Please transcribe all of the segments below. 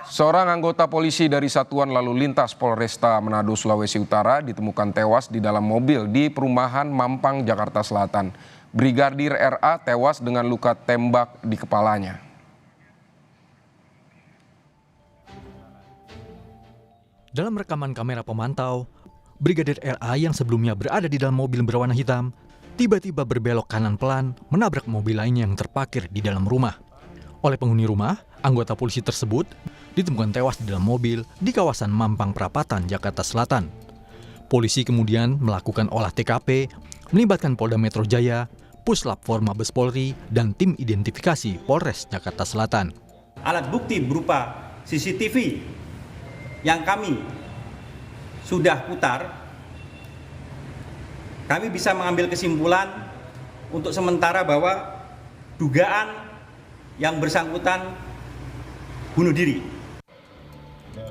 Seorang anggota polisi dari Satuan Lalu Lintas Polresta Manado, Sulawesi Utara ditemukan tewas di dalam mobil di perumahan Mampang, Jakarta Selatan. Brigadir RA tewas dengan luka tembak di kepalanya. Dalam rekaman kamera pemantau, Brigadir RA yang sebelumnya berada di dalam mobil berwarna hitam, tiba-tiba berbelok kanan pelan menabrak mobil lainnya yang terparkir di dalam rumah. Oleh penghuni rumah, anggota polisi tersebut ditemukan tewas di dalam mobil di kawasan Mampang Perapatan, Jakarta Selatan. Polisi kemudian melakukan olah TKP, melibatkan Polda Metro Jaya, Puslap Forma Mabes Polri, dan tim identifikasi Polres Jakarta Selatan. Alat bukti berupa CCTV yang kami sudah putar, kami bisa mengambil kesimpulan untuk sementara bahwa dugaan yang bersangkutan bunuh diri.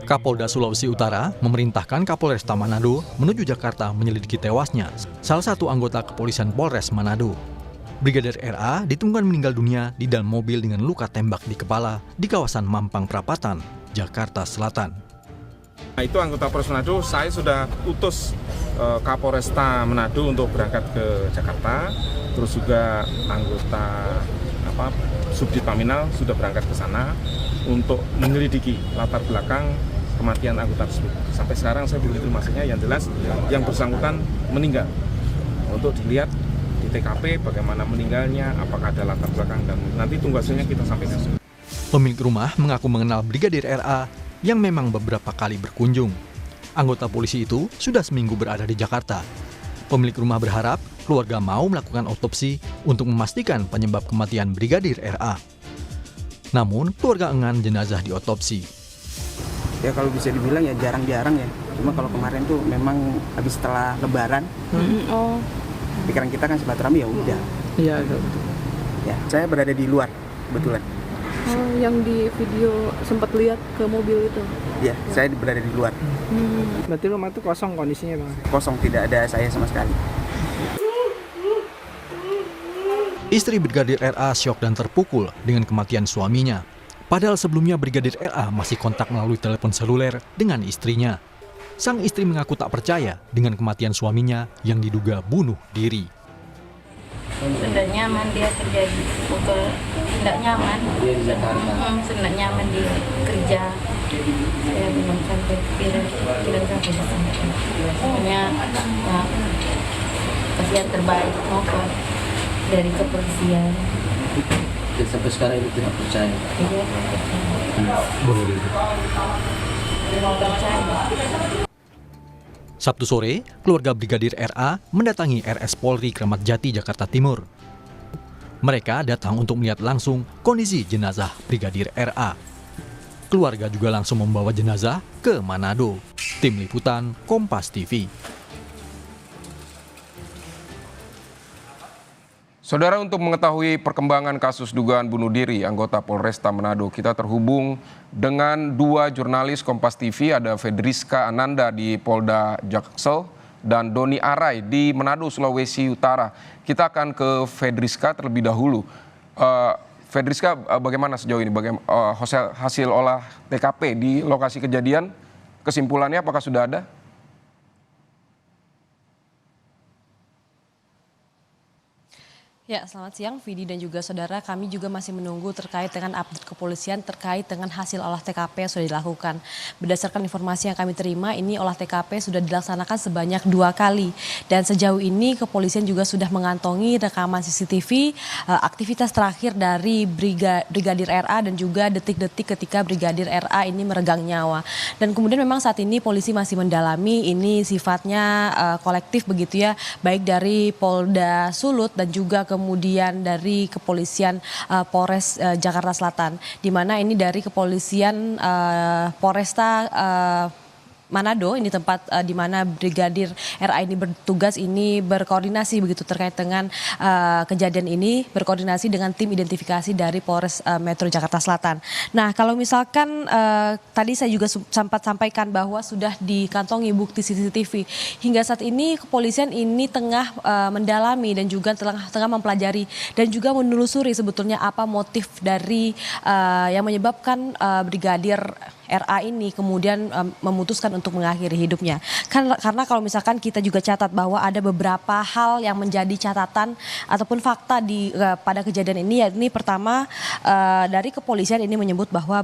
Kapolda Sulawesi Utara memerintahkan Kapolresta Manado menuju Jakarta menyelidiki tewasnya salah satu anggota kepolisian Polres Manado. Brigadir RA ditemukan meninggal dunia di dalam mobil dengan luka tembak di kepala di kawasan Mampang Perapatan, Jakarta Selatan. Nah, itu anggota Polres Manado, saya sudah utus Kapolresta Manado untuk berangkat ke Jakarta, terus juga anggota Subdit Paminal sudah berangkat ke sana untuk menyelidiki latar belakang kematian anggota tersebut. Sampai sekarang saya belum informasinya, yang jelas yang bersangkutan meninggal. Untuk dilihat di TKP bagaimana meninggalnya, apakah ada latar belakang, dan nanti tunggu hasilnya kita sampaikan. Pemilik rumah mengaku mengenal Brigadir RA yang memang beberapa kali berkunjung. Anggota polisi itu sudah seminggu berada di Jakarta. Pemilik rumah berharap keluarga mau melakukan otopsi untuk memastikan penyebab kematian Brigadir RA. Namun, keluarga enggan jenazah diotopsi. Ya kalau bisa dibilang ya jarang-jarang ya. Cuma kalau kemarin tuh memang habis setelah Lebaran, pikiran kita kan silaturahmi ya udah. Iya, betul. Ya, saya berada di luar kebetulan. Oh, yang di video sempat lihat ke mobil itu? Ya, saya berada di luar. Berarti rumah itu kosong kondisinya, Bang? Kosong, tidak ada saya sama sekali. Istri Brigadir RA syok dan terpukul dengan kematian suaminya. Padahal sebelumnya Brigadir RA masih kontak melalui telepon seluler dengan istrinya. Sang istri mengaku tak percaya dengan kematian suaminya yang diduga bunuh diri. Sudah nyaman dia kerja di Bogor, tidak nyaman. Sudah nyaman di kerja. Saya belum sampai pikiran sampai di sana. Pokoknya kasihan terbaik mohon dari kepolisian. Dan sampai sekarang ini tidak percaya. Iya. Bunuh diri. Mau percaya. Sabtu sore, keluarga Brigadir RA mendatangi RS Polri Kramat Jati, Jakarta Timur. Mereka datang untuk melihat langsung kondisi jenazah Brigadir RA. Keluarga juga langsung membawa jenazah ke Manado. Tim Liputan Kompas TV. Saudara, untuk mengetahui perkembangan kasus dugaan bunuh diri anggota Polresta Manado, kita terhubung dengan dua jurnalis Kompas TV, ada Fedriska Ananda di Polda Jaksel dan Doni Arai di Manado, Sulawesi Utara. Kita akan ke Fedriska terlebih dahulu. Fedriska, bagaimana sejauh ini hasil olah TKP di lokasi kejadian? Kesimpulannya apakah sudah ada? Ya, selamat siang Vidi dan juga saudara. Kami juga masih menunggu terkait dengan update kepolisian terkait dengan hasil olah TKP yang sudah dilakukan. Berdasarkan informasi yang kami terima, ini olah TKP sudah dilaksanakan sebanyak 2 kali. Dan sejauh ini kepolisian juga sudah mengantongi rekaman CCTV aktivitas terakhir dari Brigadir RA dan juga detik-detik ketika Brigadir RA ini meregang nyawa. Dan kemudian memang saat ini polisi masih mendalami, ini sifatnya kolektif begitu ya, baik dari Polda Sulut dan juga kemudian dari kepolisian Polres Jakarta Selatan, di mana ini dari kepolisian Polresta Manado, ini tempat di mana Brigadir RA ini bertugas, ini berkoordinasi begitu terkait dengan kejadian ini, berkoordinasi dengan tim identifikasi dari Polres Metro Jakarta Selatan. Nah, kalau misalkan tadi saya juga sempat sampaikan bahwa sudah dikantongi bukti CCTV. Hingga saat ini kepolisian ini tengah mendalami dan juga tengah mempelajari dan juga menelusuri sebetulnya apa motif dari yang menyebabkan Brigadir RA ini kemudian memutuskan untuk mengakhiri hidupnya. Karena kalau misalkan kita juga catat bahwa ada beberapa hal yang menjadi catatan ataupun fakta pada kejadian ini, yakni pertama dari kepolisian ini menyebut bahwa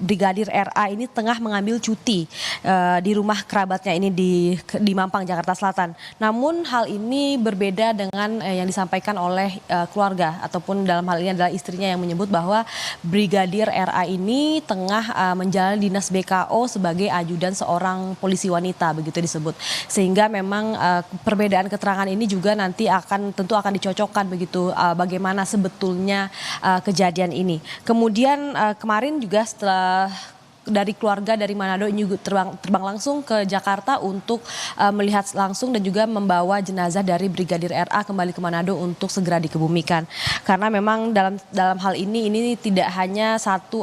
Brigadir RA ini tengah mengambil cuti di rumah kerabatnya ini di Mampang, Jakarta Selatan. Namun hal ini berbeda dengan yang disampaikan oleh keluarga ataupun dalam hal ini adalah istrinya yang menyebut bahwa Brigadir RA ini tengah menjalani dinas BKO sebagai ajudan seorang polisi wanita, begitu disebut. Sehingga memang perbedaan keterangan ini juga nanti tentu akan dicocokkan begitu bagaimana sebetulnya kejadian ini. Kemudian kemarin juga setelah dari keluarga dari Manado ini juga terbang langsung ke Jakarta untuk melihat langsung dan juga membawa jenazah dari Brigadir RA kembali ke Manado untuk segera dikebumikan. Karena memang dalam hal ini tidak hanya satu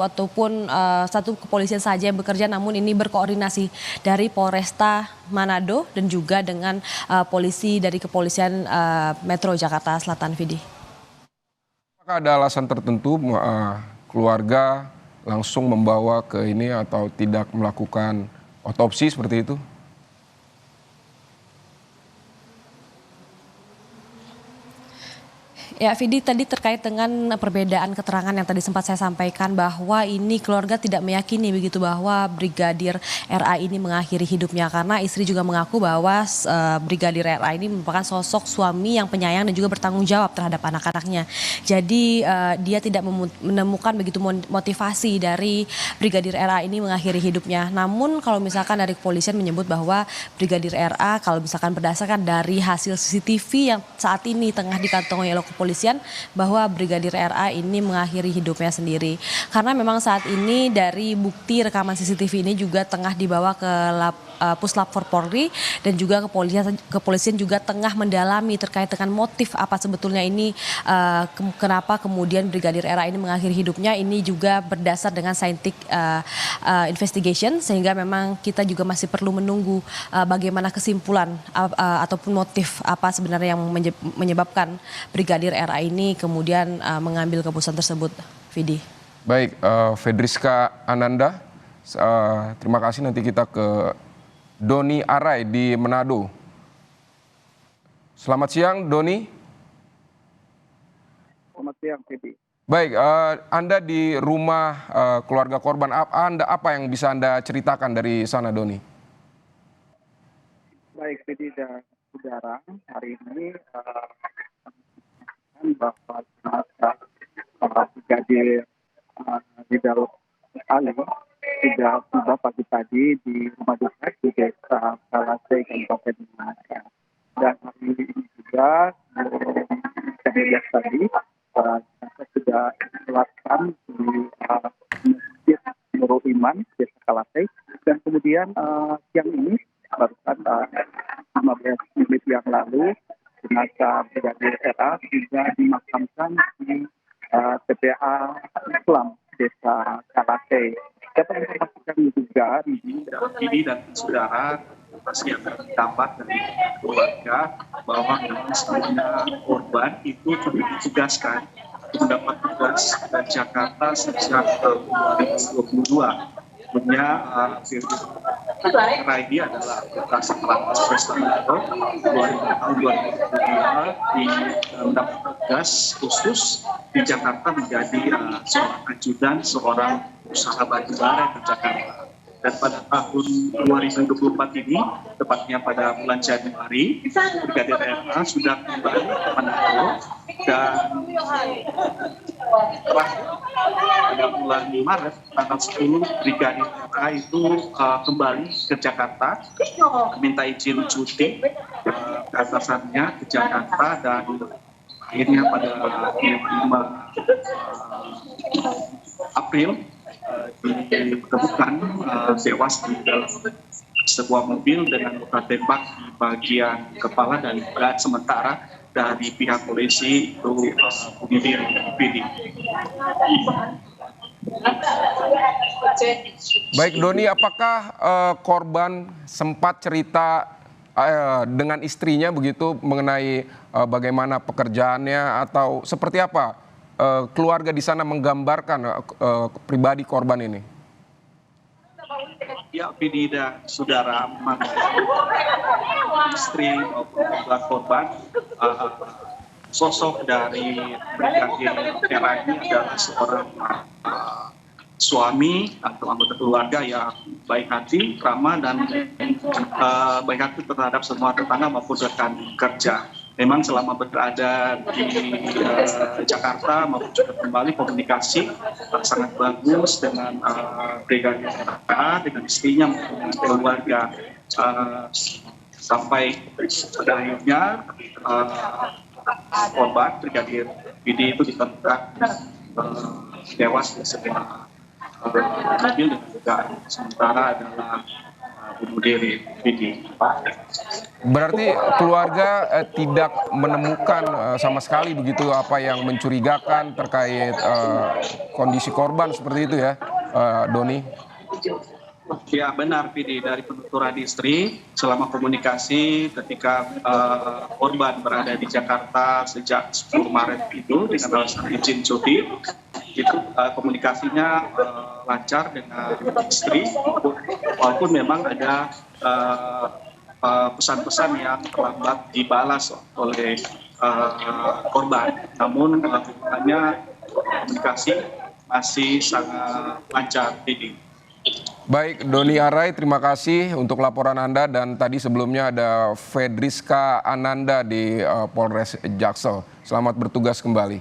kepolisian saja yang bekerja, namun ini berkoordinasi dari Polresta Manado dan juga dengan polisi dari kepolisian Metro Jakarta Selatan, Vidi. Apakah ada alasan tertentu keluarga langsung membawa ke ini atau tidak melakukan otopsi seperti itu? Ya, Vidi, tadi terkait dengan perbedaan keterangan yang tadi sempat saya sampaikan bahwa ini keluarga tidak meyakini begitu bahwa Brigadir RA ini mengakhiri hidupnya, karena istri juga mengaku bahwa Brigadir RA ini merupakan sosok suami yang penyayang dan juga bertanggung jawab terhadap anak-anaknya. Jadi dia tidak menemukan begitu motivasi dari Brigadir RA ini mengakhiri hidupnya. Namun kalau misalkan dari kepolisian menyebut bahwa Brigadir RA kalau misalkan berdasarkan dari hasil CCTV yang saat ini tengah dikantongi oleh kepolisian bahwa Brigadir RA ini mengakhiri hidupnya sendiri. Karena memang saat ini dari bukti rekaman CCTV ini juga tengah dibawa ke Puslap Polri dan juga kepolisian juga tengah mendalami terkait dengan motif apa sebetulnya ini kenapa kemudian Brigadir RA ini mengakhiri hidupnya. Ini juga berdasar dengan scientific investigation, sehingga memang kita juga masih perlu menunggu bagaimana kesimpulan ataupun motif apa sebenarnya yang menyebabkan Brigadir RA ini kemudian mengambil keputusan tersebut, Vidi. Baik, Fedriska Ananda, terima kasih. Nanti kita ke Doni Arai di Manado. Selamat siang, Doni. Selamat siang, Fedi. Baik, Anda di rumah keluarga korban. Apa yang bisa Anda ceritakan dari sana, Doni? Baik, Fedi dan saudara, hari ini bahwa Brigadir Ridal Ali sudah tiba pagi tadi di rumah duka di desa Kalasei, Kabupaten Minahasa. Dan hari ini juga kemudian tadi sudah dilakukan di Masjid Nurul Iman desa Kalasei, dan kemudian siang ini barusan 15 menit yang lalu jenazah Brigadir RA juga dimakamkan di TPA Islam desa Kalasei. Dapat informasikan juga ini dan saudara informasi yang terdapat dari keluarga bahwa sebelumnya korban itu sudah ditugaskan mendapat tugas ke Jakarta sejak tahun 2022. Sebelumnya ini adalah anggota Satlantas Polresta Manado tahun 2022 mendapat tugas khusus di Jakarta menjadi seorang ajudan seorang usaha batubara di Jakarta. Dan pada tahun 2024 ini, tepatnya pada bulan Januari, Brigadir RA sudah kembali ke Manado, dan terakhir pada bulan Maret tanggal 10 Brigadir RA itu kembali ke Jakarta, minta izin cuti ke atasannya ke Jakarta, dan akhirnya pada 5 April ditemukan tewas di dalam sebuah mobil dengan luka tembak di bagian kepala dan berat. Sementara dari pihak polisi itu bunuh diri. Baik, Doni, apakah korban sempat cerita dengan istrinya begitu mengenai bagaimana pekerjaannya atau seperti apa keluarga di sana menggambarkan pribadi korban ini? Ya, Vidi dan saudara, memang istri maupun kedua korban, sosok dari Brigadir RA ini adalah seorang suami atau anggota keluarga yang baik hati, ramah, dan baik hati terhadap semua tetangga maupun rekan kerja. Memang selama berada di Jakarta maupun juga kembali komunikasi sangat bagus dengan Brigadir RA, dengan istrinya maupun keluarga, sampai pada akhirnya korban Brigadir Vidi itu ditemukan tewas di sebuah mobil dan juga sementara adalah bunuh diri Vidi. Berarti keluarga tidak menemukan sama sekali begitu apa yang mencurigakan terkait kondisi korban seperti itu ya, Doni? Ya benar, Vidi. Dari penuturan istri selama komunikasi ketika korban berada di Jakarta sejak 10 Maret itu dengan alasan izin cuti, itu komunikasinya lancar dengan istri, walaupun memang ada pesan-pesan yang terlambat dibalas oleh korban. Namun hanya komunikasi masih sangat lancar, Vidi. Baik, Doni Arai, terima kasih untuk laporan Anda, dan tadi sebelumnya ada Fedriska Ananda di Polres Jaksel. Selamat bertugas kembali.